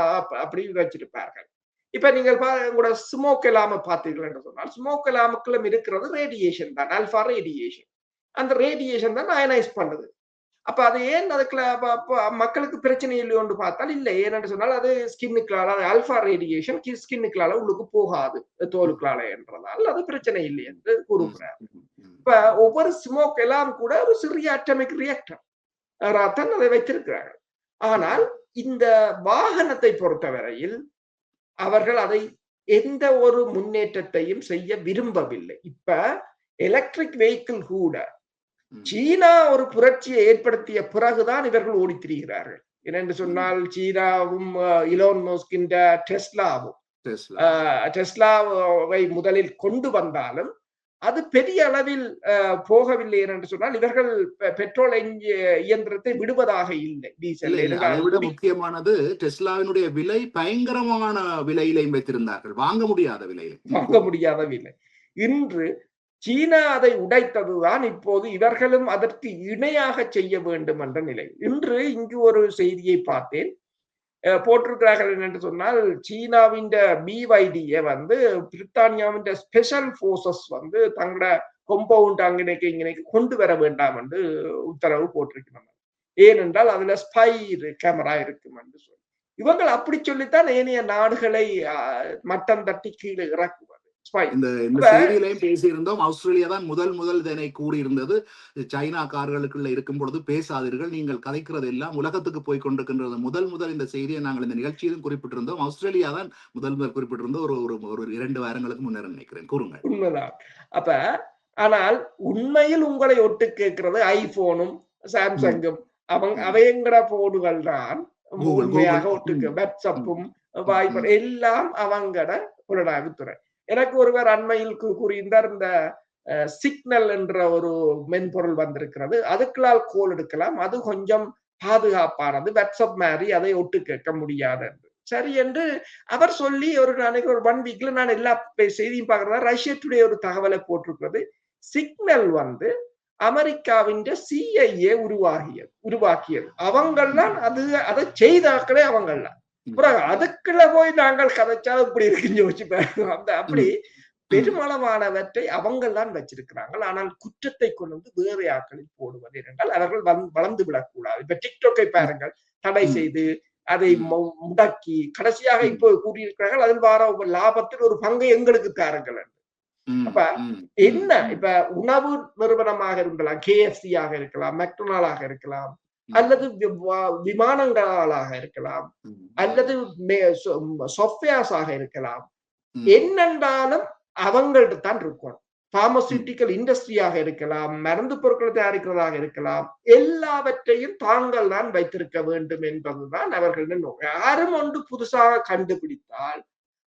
அப்படி வச்சிருப்பார்கள். இப்ப நீங்கள் உங்களோட ஸ்மோக் இல்லாம பார்த்தீர்கள் என்று சொன்னால் ஸ்மோக் இல்லாமக்குள்ள இருக்கிறது ரேடியேஷன் தான், அல்பா ரேடியேஷன். அந்த ரேடியேஷன் தான் அயனைஸ் பண்ணுது. அப்ப அது ஏன் அதுக்குள்ள மக்களுக்கு பிரச்சனை இல்லையோன்னு பார்த்தால் இல்லை. ஏன்னு சொன்னால் அது ஸ்கின்னுக்குள்ளால, அல்பா ரேடியேஷன் ஸ்கின்னுக்குள்ளால உள்ளுக்கு போகாது, தோலுக்குள்ளால என்றதால் அது பிரச்சனை இல்லை என்று கூறுகிறார். இப்ப ஒவ்வொரு ஸ்மோக் எல்லாம் கூட ஒரு சிறிய அட்டமிக் ரியாக்டர் தான் அதை வைத்திருக்கிறார்கள். ஆனால் இந்த வாகனத்தை பொறுத்தவரையில் அவர்கள் அதை எந்த ஒரு முன்னேற்றத்தையும் செய்ய விரும்பவில்லை. இப்ப எலக்ட்ரிக் வெஹிக்கிள் கூட சீனா ஒரு புரட்சியை ஏற்படுத்திய பிறகுதான் இவர்கள் ஓடித் திரிகிறார்கள். என்னென்று சொன்னால் சீனாவும் இலோன் மஸ்கின் டெஸ்லாவை முதலில் கொண்டு வந்தாலும் அது பெரிய அளவில் போகவில்லை என்று சொன்னால் இவர்கள் பெட்ரோல் இயந்திரத்தை விடுவதாக இல்லை. டீசல் அதை விட முக்கியமானது டெஸ்லாவினுடைய விலை பயங்கரமான விலையில வைத்திருந்தார்கள், வாங்க முடியாத விலை. இன்று சீனா அதை உடைத்ததுதான் இப்போது இவர்களும் அதற்கு இணையாக செய்ய வேண்டும் என்ற நிலை. இன்று இங்கு ஒரு செய்தியை பார்த்தேன், போட்டிருக்கிறார்கள் என்று சொன்னால் சீனாவின் BYD பிரித்தானியாவின் ஸ்பெஷல் போர்சஸ் தங்களோட கொம்பவுண்ட் அங்கனைக்கு கொண்டு வர வேண்டாம் என்று உத்தரவு போட்டிருக்கிறாங்க. ஏனென்றால் அதுல ஸ்பை கேமரா இருக்கும் என்று சொல்லி இவங்க அப்படி சொல்லித்தான் ஏனைய நாடுகளை மட்டம் தட்டி கீழே இறக்குவது. இந்த செய்தியிலையும் பேசியிருந்தோம். ஆஸ்திரேலியா தான் முதல் இதனை கூறியிருந்தது. சைனா கார்களுக்குள்ள இருக்கும் பொழுது பேசாதீர்கள், நீங்கள் கதைக்கிறது எல்லாம் உலகத்துக்கு போய் கொண்டிருக்கின்றது. முதல் இந்த செய்தியை நாங்கள் இந்த நிகழ்ச்சியிலும் குறிப்பிட்டிருந்தோம். ஆஸ்திரேலியா தான் முதல் குறிப்பிட்டிருந்தோம். ஒரு 2 வாரங்களுக்கு முன்னர் நினைக்கிறேன். கூறுங்கள். உண்மைதான். அப்ப ஆனால் உண்மையில் உங்களை ஒட்டு கேட்கிறது ஐபோனும் சாம்சங்கும் அவையங்கட போடுகள் தான் உண்மையாக ஒட்டுக்கு. வாட்ஸ்அப்பும் வாய்ப்பர் எல்லாம் அவங்கட புலனாய்வுத்துறை. எனக்கு ஒருவர் அண்மையில் கூறியிருந்தார், இந்த சிக்னல் என்ற ஒரு மென்பொருள் வந்திருக்கிறது, அதுக்களால் கோல் எடுக்கலாம், அது கொஞ்சம் பாதுகாப்பானது, வாட்ஸ்அப் மாதிரி அதை ஒட்டு கேட்க முடியாது என்று. சரி என்று அவர் சொல்லி ஒரு 1 வீக்ல நான் எல்லா செய்தியும் பார்க்கிறதா ரஷ்யா டுடே ஒரு தகவலை போட்டிருக்கிறது. சிக்னல் வந்து அமெரிக்காவின் CIA உருவாக்கியது. அவங்கெல்லாம் அதை செய்தாக்களே அவங்கெல்லாம். அப்புறம் அதுக்குள்ள போய் நாங்கள் கதைச்சா இப்படி இருக்குன்னு யோசிச்சு பாருங்க. அப்படி பெருமளவானவற்றை அவங்கெல்லாம் வச்சிருக்கிறாங்க. ஆனால் குற்றத்தை கொண்டு வந்து வேறு ஆட்களில் போடுவது என்றால் அவர்கள் வளர்ந்து விடக்கூடாது. இப்ப டிக்டாக்கை பாருங்கள், தடை செய்து அதை முடக்கி கடைசியாக இப்போ கூறியிருக்கிறார்கள், அதில் வார லாபத்தில் ஒரு பங்கை எங்களுக்கு தாருங்கள். அப்ப என்ன, இப்ப உணவு நிறுவனமாக இருக்கலாம், KFC ஆக இருக்கலாம், மெக்டொனால்டாக இருக்கலாம், அல்லது விமானங்களாக இருக்கலாம், அல்லது சாஃப்ட்வேர்ஸாக இருக்கலாம், என்னென்றாலும் அவங்கள்ட்ட தான் இருக்கும். பார்மசூட்டிக்கல் இண்டஸ்ட்ரியாக இருக்கலாம், மருந்து பொருட்களை தயாரிக்கிறதாக இருக்கலாம், எல்லாவற்றையும் தாங்கள் தான் வைத்திருக்க வேண்டும் என்பதுதான் அவர்கள் நோக்கம். யாரும் ஒன்று புதுசாக கண்டுபிடித்தால்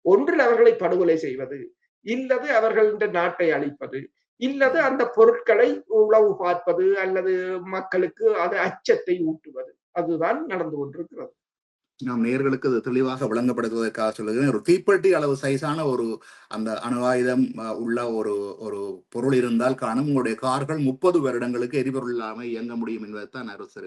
ஒன்றில் அவர்களை படுகொலை செய்வது, இல்லது அவர்களின் நாட்டை அழிப்பது, இல்லது அந்த பொருட்களை உளவு பார்ப்பது, அல்லது மக்களுக்கு அது அச்சத்தை ஊட்டுவது, அதுதான் நடந்து கொண்டிருக்கிறது. நாம் நேர்களுக்கு அது தெளிவாக விளங்கப்படுத்துவதற்காக சொல்லுகிறேன். ஒரு தீப்பெட்டி அளவு சைஸான ஒரு அந்த அணு ஆயுதம் உள்ள ஒரு பொருள் இருந்தால் காணும் உங்களுடைய கார்கள் 30 வருடங்களுக்கு எரிபொருள் இல்லாமல் இயங்க முடியும் என்பதைத்தான் அரசு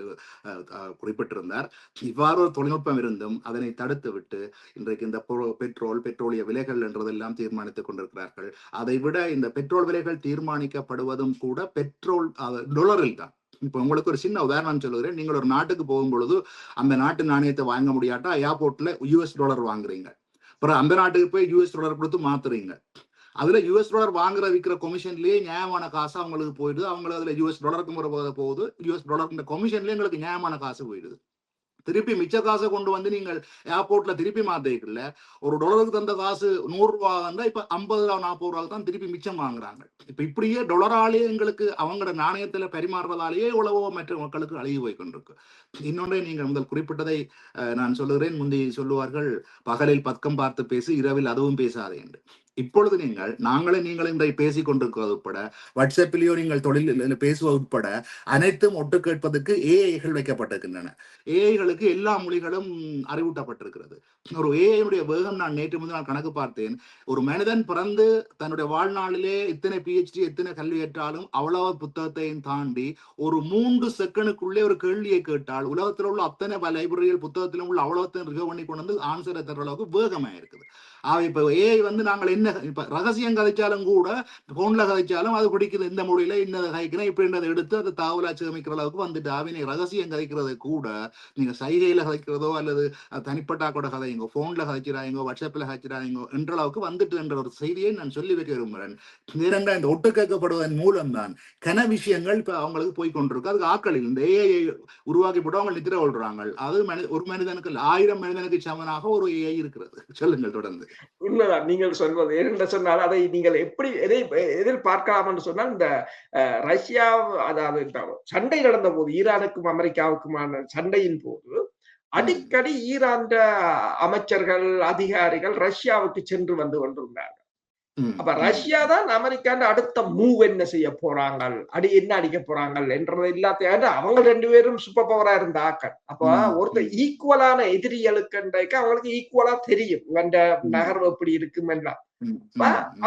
குறிப்பிட்டிருந்தார். இவ்வாறு ஒரு தொழில்நுட்பம் இருந்தும் அதனை தடுத்து விட்டு இன்றைக்கு இந்த பெட்ரோலிய விலைகள் என்றதெல்லாம் தீர்மானித்துக் கொண்டிருக்கிறார்கள். அதை விட இந்த பெட்ரோல் விலைகள் தீர்மானிக்கப்படுவதும் கூட பெட்ரோல் டாலரில் தான். இப்ப உங்களுக்கு ஒரு சின்ன உதாரணம் சொல்லுகிறேன். நீங்கள் ஒரு நாட்டுக்கு போகும் பொழுது அந்த நாட்டு நாணயத்தை வாங்க முடியாட்டா ஏர்போர்ட்ல US$ வாங்குறீங்க. அப்புறம் அந்த நாட்டுக்கு போய் US$ கொடுத்து மாத்துறீங்க. அதுல US$ வாங்குற விற்கிற கமிஷன்லயே நியாயமான காசு அவங்களுக்கு போயிடுது. அவங்களுக்கு அதுல US$க்கு முறை போகுது. US$ கமிஷன்லயே எங்களுக்கு நியாயமான காசு போயிடுது. திருப்பி மிச்ச காசை கொண்டு வந்து நீங்கள் ஏர்போர்ட்ல திருப்பி மாத்திக்கல. ஒரு $1 தந்த காசு $100 இருந்தா இப்ப $50-40 தான் திருப்பி மிச்சம் வாங்குறாங்க. இப்ப இப்படியே டொலராலேயே எங்களுக்கு அவங்களோட நாணயத்துல பரிமாறுறதாலேயே உழவோ மற்ற மக்களுக்கு அழிவு போய் கொண்டிருக்கு. இன்னொன்றை நீங்கள் முதல் குறிப்பிட்டதை நான் சொல்லுகிறேன். முந்தி சொல்லுவார்கள், பகலில் பக்கம் பார்த்து பேசு, இரவில் அதுவும் பேசாதே என்று. இப்பொழுது நீங்கள் இன்றை பேசிக் கொண்டிருக்கிறது உட்பட, வாட்ஸ்அப்பிலேயோ நீங்கள் தொழில் பேசுவது உட்பட அனைத்தும் ஒட்டு கேட்பதற்கு AI-கள் வைக்கப்பட்டிருக்கின்றன. AI-களுக்கு எல்லா மொழிகளும் அறிவூட்டப்பட்டிருக்கிறது. ஒரு AI-னுடைய வேகம் நான் நேற்று முதல் நான் கணக்கு பார்த்தேன். ஒரு மனிதன் பிறந்து தன்னுடைய வாழ்நாளிலே இத்தனை PhD எத்தனை கல்வி ஏற்றாலும் அவ்வளவு புத்தகத்தையும் தாண்டி ஒரு 3 செகண்டுக்குள்ளே ஒரு கேள்வியை கேட்டால் உலகத்தில் உள்ள அத்தனை லைப்ரரியில் புத்தகத்திலும் உள்ள அவ்வளோத்தையும் ரிகவர் பண்ணி கொண்டு வந்து ஆன்சரை தர அளவுக்கு வேகமா இருக்குது. இப்ப AI வந்து நாங்கள் என்ன இப்ப ரகசியம் கதைச்சாலும் கூட போன்ல கதைச்சாலும் அது பிடிக்குது, இந்த மொழியில இன்னதை கதைக்கிறேன் இப்ப என்னதை எடுத்து அதை தகவலா சேமிக்கிற அளவுக்கு வந்துட்டு அவினை ரகசியம் கதைக்கிறது கூட நீங்க சைகையில கதைக்கிறதோ அல்லது தனிப்பட்டா கூட கதைங்க, போன்ல கதைக்கிறாங்க, வாட்ஸ்அப்ல கதைக்கிறாங்க என்ற அளவுக்கு வந்துட்டு என்ற ஒரு செய்தியை நான் சொல்லி வைக்க விரும்புகிறேன். இந்த ஒட்டு கேட்கப்படுவதன் மூலம் தான் கன விஷயங்கள் இப்ப அவங்களுக்கு போய் கொண்டிருக்கு. அதுக்கு ஆக்களில் இந்த AI உருவாக்கி போட்டு அவங்க நித்திர கொள்றாங்க. அது ஒரு மனிதனுக்கு 1000 மனிதனுக்கு சமனாக ஒரு AI இருக்கிறது. சொல்லுங்கள் தொடர்ந்து. உண்மைதான் நீங்கள் சொல்வது. ஏனென்று சொன்னால் அதை நீங்கள் எப்படி எதில் பார்க்கலாம் என்று சொன்னால், இந்த ரஷ்யா அதாவது சண்டை நடந்த போது, ஈரானுக்கும் அமெரிக்காவுக்குமான சண்டையின் போது அடிக்கடி ஈரான் அமைச்சர்கள் அதிகாரிகள் ரஷ்யாவுக்கு சென்று வந்து கொண்டிருந்தார்கள். அப்ப ரஷ்யா தான் அமெரிக்காண்ட அடுத்த மூவ் என்ன செய்ய போறாங்க, என்ன அடிக்க போறாங்க என்றது எல்லாத்தையும் அவங்க 2 பேரும் சூப்பர் பவரா இருந்த ஆக்கள். அப்ப ஒருத்தர் ஈக்குவலான எதிரிகளுக்கு அவங்களுக்கு ஈக்குவலா தெரியும் இவன் நகர்வு எப்படி இருக்கும் எல்லாம்.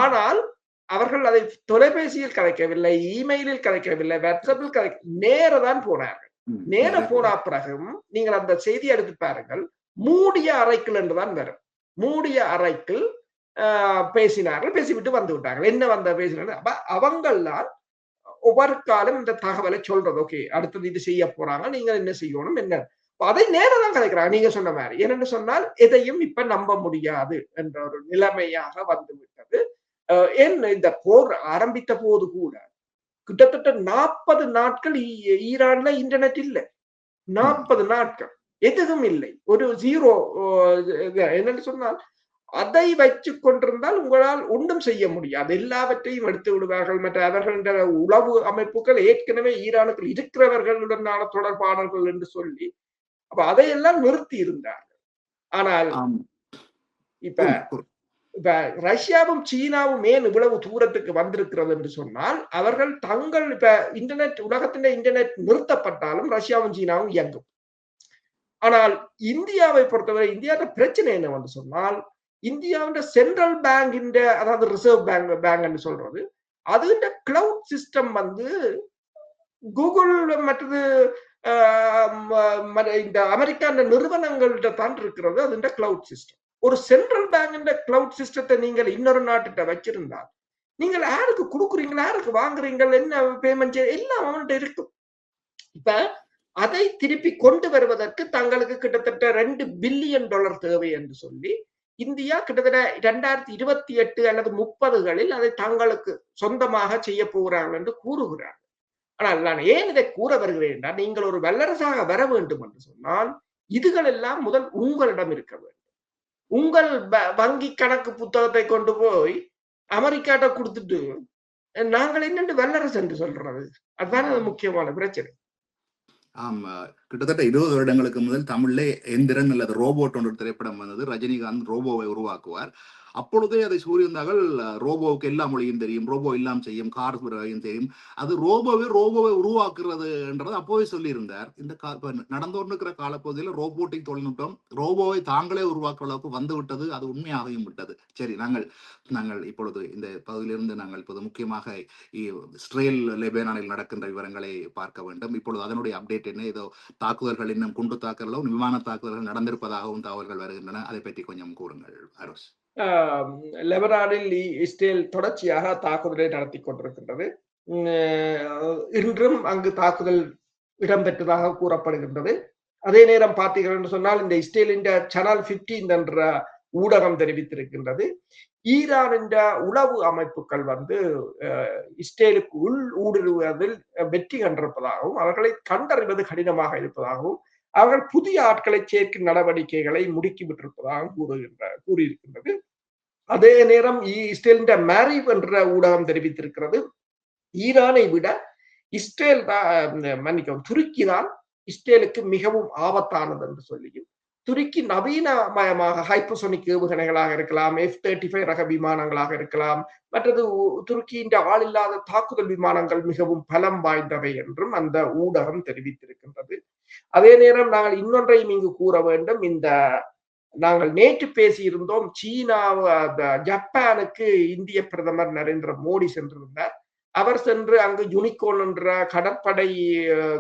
ஆனால் அவர்கள் அதை தொலைபேசியில் கலைக்கவில்லை, இமெயிலில் கலைக்கவில்லை, வாட்ஸ்அப்பில் நேரதான் போனார்கள். நேர போன பிறகும் நீங்கள் அந்த செய்தி எடுத்து பாருங்கள், மூடிய அறைக்குள் என்றுதான் வரும். மூடிய அறைக்குள் பேசினார்கள், பேசிவிட்டு வந்து விட்டார்கள். என்ன பேசினார்கள், அப்ப அவங்கள்தான் ஒவ்வொரு காலம் இந்த தகவலை சொல்றது. ஓகே, அடுத்தது இது செய்ய போறாங்க, நீங்க என்ன செய்யணும், என்ன அதை நேரம் தான் கதைக்கிறாங்க. நீங்க சொன்ன மாதிரி என்னென்னு சொன்னால் எதையும் இப்ப நம்ப முடியாது என்ற ஒரு நிலைமையாக வந்து விட்டது. ஏன் இந்த போர் ஆரம்பித்த போது கூட கிட்டத்தட்ட 40 நாட்கள் ஈரான்ல இன்டர்நெட் இல்லை. 40 நாட்கள் எதுவும் இல்லை, ஒரு ஜீரோ. என்னன்னு சொன்னால் அதை வச்சு கொண்டிருந்தால் உங்களால் ஒன்றும் செய்ய முடியாது, எல்லாவற்றையும் எடுத்து விடுவார்கள். மற்ற அவர்களுடைய உளவு அமைப்புகள் ஏற்கனவே ஈரானுக்கு இருக்கிறவர்களுடனான தொடர்பாளர்கள் என்று சொல்லி அப்ப அதையெல்லாம் நிறுத்தி இருந்தார்கள். ஆனால் இப்ப இப்ப ரஷ்யாவும் சீனாவும் ஏன் இவ்வளவு தூரத்துக்கு வந்திருக்கிறது என்று சொன்னால் அவர்கள் தங்கள் இப்ப இன்டர்நெட் உலகத்தின் இன்டர்நெட் நிறுத்தப்பட்டாலும் ரஷ்யாவும் சீனாவும் இயங்கும். ஆனால் இந்தியாவை பொறுத்தவரை இந்தியாவோட பிரச்சனை என்னவென்று சொன்னால் இந்தியாவோட சென்ட்ரல் பேங்கின் அதாவது ரிசர்வ் பேங்க் என்று சொல்றது அது கிளவுட் சிஸ்டம் வந்து கூகுள் மற்றது இந்த அமெரிக்கா நிறுவனங்கள்கிட்ட தான் இருக்கிறது. அது கிளவுட் சிஸ்டம். ஒரு சென்ட்ரல் பேங்க் கிளவுட் சிஸ்டத்தை நீங்கள் இன்னொரு நாட்டுகிட்ட வச்சிருந்தால் நீங்கள் யாருக்கு கொடுக்குறீங்களா, யாருக்கு வாங்குறீங்க, என்ன பேமெண்ட் எல்லாம் அவன்கிட்ட இருக்கும். இப்ப அதை திருப்பி கொண்டு வருவதற்கு தங்களுக்கு கிட்டத்தட்ட $2 பில்லியன் தேவை என்று சொல்லி இந்தியா கிட்டத்தட்ட 2028 அல்லது 30களில் அதை தங்களுக்கு சொந்தமாக செய்ய போகிறார்கள் என்று கூறுகிறார்கள். ஆனால் நான் ஏன் இதை கூற வருகிறேன் என்றால் நீங்கள் ஒரு வல்லரசாக வர வேண்டும் என்று சொன்னால் இதுகள் எல்லாம் முதல் உங்களிடம் இருக்க வேண்டும். உங்கள் வங்கி கணக்கு புத்தகத்தை கொண்டு போய் அமெரிக்காட்ட கொடுத்துட்டு நாங்கள் என்னென்று வல்லரசு என்று சொல்றது, அதுதான் முக்கியமான பிரச்சனை. ஆமா, கிட்டத்தட்ட 20 வருடங்களுக்கு முதல் தமிழ்ல எந்திரன் அல்லது ரோபோட் ஒன்று திரைப்படம் வந்தது. ரஜினிகாந்த் ரோபோவை உருவாக்குவார். அப்பொழுதே அதை சூரியந்தார்கள் ரோபோவுக்கு எல்லா மொழியும் தெரியும், ரோபோ எல்லாம் செய்யும், கார் தெரியும், அது ரோபோவை உருவாக்குறதுன்றது அப்போவே சொல்லியிருந்தார். இந்த நடந்து கொண்டிருக்கிற காலப்பகுதியில் ரோபோட்டிக் தொழில்நுட்பம் ரோபோவை தாங்களே உருவாக்குற அளவுக்கு வந்து விட்டது. அது உண்மையாகவும் விட்டது. சரி, நாங்கள் இப்பொழுது இந்த பகுதியிலிருந்து நாங்கள் இப்போது முக்கியமாக இஸ்ரேல் லெபனானில் நடக்கின்ற விவரங்களை பார்க்க வேண்டும். இப்பொழுது அதனுடைய அப்டேட் என்ன? ஏதோ தாக்குதல்கள் இன்னும் குண்டு தாக்குதலோ விமான தாக்குதல்கள் நடந்திருப்பதாகவும் தகவல்கள் வருகின்றன. அதை பற்றி கொஞ்சம் கூறுங்கள் அரோஸ். லெபனானில் இஸ்ரேல் தொடர்ச்சியாக தாக்குதலை நடத்தி கொண்டிருக்கின்றது. இன்றும் அங்கு தாக்குதல் இடம்பெற்றதாக கூறப்படுகின்றது. அதே நேரம் பார்த்தீர்கள் என்று சொன்னால் இந்த இஸ்ரேலின் சேனல் 15 என்ற ஊடகம் தெரிவித்திருக்கின்றது ஈரான் உளவு அமைப்புகள் வந்து இஸ்ரேலுக்கு உள் ஊடுருவதில் வெற்றி கண்டிருப்பதாகவும் அவர்களை கண்டறிவது கடினமாக இருப்பதாகவும் அவர்கள் புதிய ஆட்களை சேர்க்கும் நடவடிக்கைகளை முடுக்கிவிட்டிருப்பதாகவும் கூறியிருக்கின்றது. அதே நேரம் இஸ்ரேலின் மேரிவ் என்ற ஊடகம் தெரிவித்திருக்கிறது ஈரானை விட இஸ்ரேல் தான் துருக்கி தான் இஸ்ரேலுக்கு மிகவும் ஆபத்தானது என்று சொல்லியும் துருக்கி நவீனமயமாக ஹைப்பர்சோனிக் ஏவுகணைகளாக இருக்கலாம், F-35 ரக விமானங்களாக இருக்கலாம், மற்றது துருக்கியின் ஆளில்லாத தாக்குதல் விமானங்கள் மிகவும் பலம் வாய்ந்தவை என்றும் அந்த ஊடகம் தெரிவித்திருக்கின்றது. அதே நேரம் நாங்கள் இன்னொன்றையும் இங்கு கூற வேண்டும். நாங்கள் நேற்று பேசியிருந்தோம் சீனா ஜப்பானுக்கு இந்திய பிரதமர் நரேந்திர மோடி சென்றிருந்தார். அவர் சென்று அங்கு யூனிகார்ன் என்ற கடற்படை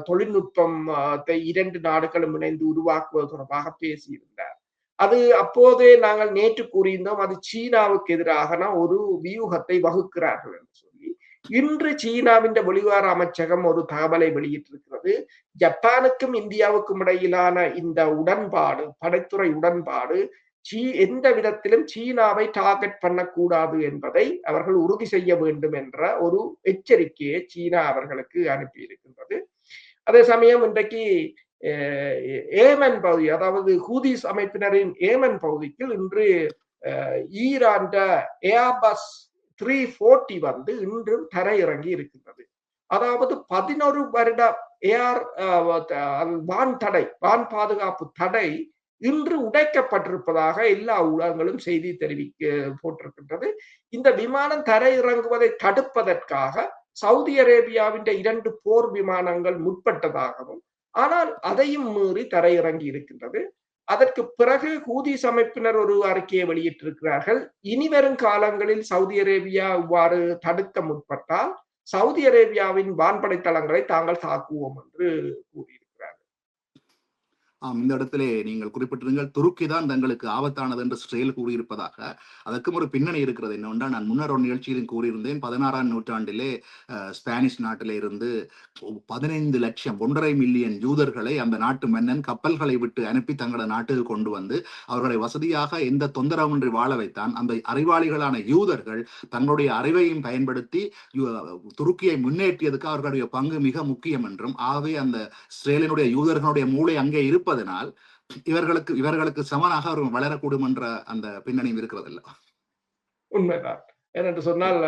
தொழில்நுட்பத்தை 2 நாடுகளும் இணைந்து உருவாக்குவது தொடர்பாக பேசியிருந்தார். அது அப்போதே நாங்கள் நேற்று கூறியிருந்தோம் அது சீனாவுக்கு எதிராக ஒரு வியூகத்தை வகுக்கிறார்கள் என்று சொல்லி. இன்று சீனாவின் வெளிவார அமைச்சகம் ஒரு தகவலை வெளியிட்டிருக்கிறது. ஜப்பானுக்கும் இந்தியாவுக்கும் இடையிலான இந்த உடன்பாடு, படைத்துறை உடன்பாடு எந்த விதத்திலும் சீனாவை டார்கெட் பண்ணக்கூடாது என்பதை அவர்கள் உறுதி செய்ய வேண்டும் என்ற ஒரு எச்சரிக்கையை சீனா அவர்களுக்கு அனுப்பி இருக்கின்றது. அதே சமயம் இன்றைக்கு ஏமன் பகுதி, அதாவது ஹூதிஸ் அமைப்பினரின் ஏமன் பகுதிக்கு இன்று ஈரான் ஏர்பஸ் 340 வந்து இன்றும் தரையிறங்கி இருக்கின்றது. அதாவது 11 வருட வான் பாதுகாப்பு தடை இன்று உடைக்கப்பட்டிருப்பதாக எல்லா ஊடகங்களும் செய்தி போட்டிருக்கின்றது. இந்த விமானம் தரையிறங்குவதை தடுப்பதற்காக சவுதி அரேபியாவின் 2 போர் விமானங்கள் முற்பட்டதாகவும் ஆனால் அதையும் மீறி தரையிறங்கி இருக்கின்றது. அதற்கு பிறகு ஹூதிஸ் அமைப்பினர் ஒரு அறிக்கையை வெளியிட்டிருக்கிறார்கள். இனிவரும் காலங்களில் சவுதி அரேபியா இவ்வாறு தடுக்க முற்பட்டால் சவுதி அரேபியாவின் வான்படை தளங்களை தாங்கள் தாக்குவோம் என்று கூறியிருக்கிறார்கள். இந்த இடத்திலே நீங்கள் குறிப்பிட்டிருங்கள், துருக்கி தான் தங்களுக்கு ஆபத்தானது என்று இஸ்ரேல் கூறியிருப்பதாக. அதற்கும் ஒரு பின்னணி இருக்கிறது. என்னவென்றால், நான் முன்னர் ஒரு நிகழ்ச்சியிலும் கூறியிருந்தேன். 16ஆம் நூற்றாண்டிலே ஸ்பானிஷ் நாட்டிலே இருந்து 15 லட்சம் 1,50,000 மில்லியன் யூதர்களை அந்த நாட்டு மன்னன் கப்பல்களை விட்டு அனுப்பி தங்களது நாட்டுக்கு கொண்டு வந்து அவர்களை வசதியாக எந்த தொந்தரவின்றி வாழ வைத்தான். அந்த அறிவாளிகளான யூதர்கள் தங்களுடைய அறிவையும் பயன்படுத்தி துருக்கியை முன்னேற்றியதுக்கு அவர்களுடைய பங்கு மிக முக்கியம் என்றும், ஆகவே அந்த இஸ்ரேலினுடைய யூதர்களுடைய மூளை அங்கே இருப்பதனால் இவர்களுக்கு சமனாக அவர்கள் வளரக்கூடும் என்ற அந்த பின்னணியும் இருக்கிறது அல்லவா? உண்மைதான். ஏனென்று சொன்னால்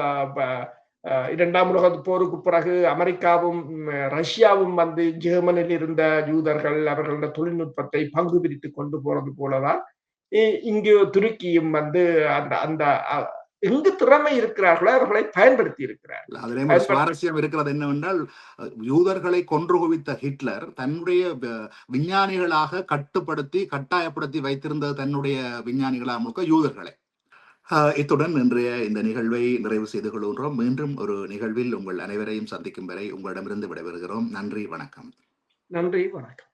இரண்டாம் உலக போருக்கு பிறகு அமெரிக்காவும் ரஷ்யாவும் வந்து ஜெர்மனியில் இருந்த யூதர்கள் அவர்களோட தொழில்நுட்பத்தை பங்கு பிரித்து கொண்டு போறது போலதான் இங்கு துருக்கியும் வந்து அந்த அந்த எங்கு திறமை இருக்கிறார்களோ அவர்களை பயன்படுத்தி இருக்கிறார். அதிலே சுவாரஸ்யம் இருக்கிறது என்னவென்றால், யூதர்களை கொன்று குவித்த ஹிட்லர் தன்னுடைய விஞ்ஞானிகளாக கட்டாயப்படுத்தி வைத்திருந்த தன்னுடைய விஞ்ஞானிகளாக முழுக்க யூதர்களை. இத்துடன் இன்றைய இந்த நிகழ்வை நிறைவு செய்து கொள்கின்றோம். மீண்டும் ஒரு நிகழ்வில் உங்கள் அனைவரையும் சந்திக்கும் வரை உங்களிடமிருந்து விடைபெறுகிறோம். நன்றி, வணக்கம். நன்றி, வணக்கம்.